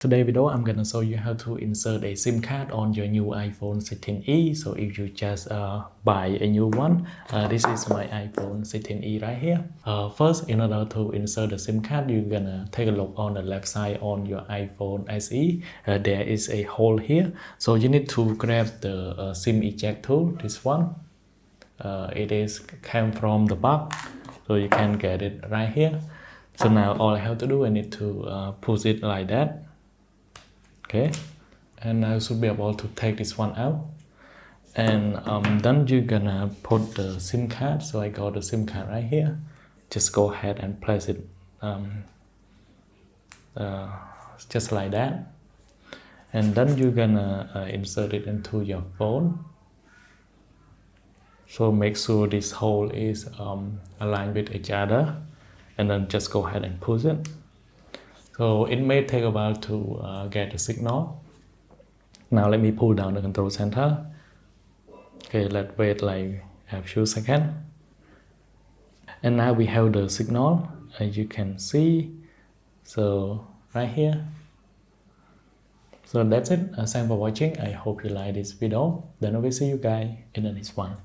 Today video I'm gonna show you how to insert a SIM card on your new iPhone 16e. So if you just buy a new one, this is my iPhone 16e right here. First, in order to insert the SIM card, you're gonna take a look on the left side on your iPhone SE. There is a hole here, so you need to grab the SIM eject tool. This one, came from the box, so you can get it right here. So now all I have to do, I need to push it like that. Okay, and I should be able to take this one out, and then you're gonna put the SIM card. So I got the SIM card right here. Just go ahead and place it just like that, and then you're gonna insert it into your phone. So make sure this hole is aligned with each other, and then just go ahead and push it. So it may take a while to get the signal. Now let me pull down the control center. Okay, let's wait like a few seconds. And now we have the signal, as you can see. So right here. So that's it. Thanks for watching. I hope you like this video. Then I will see you guys in the next one.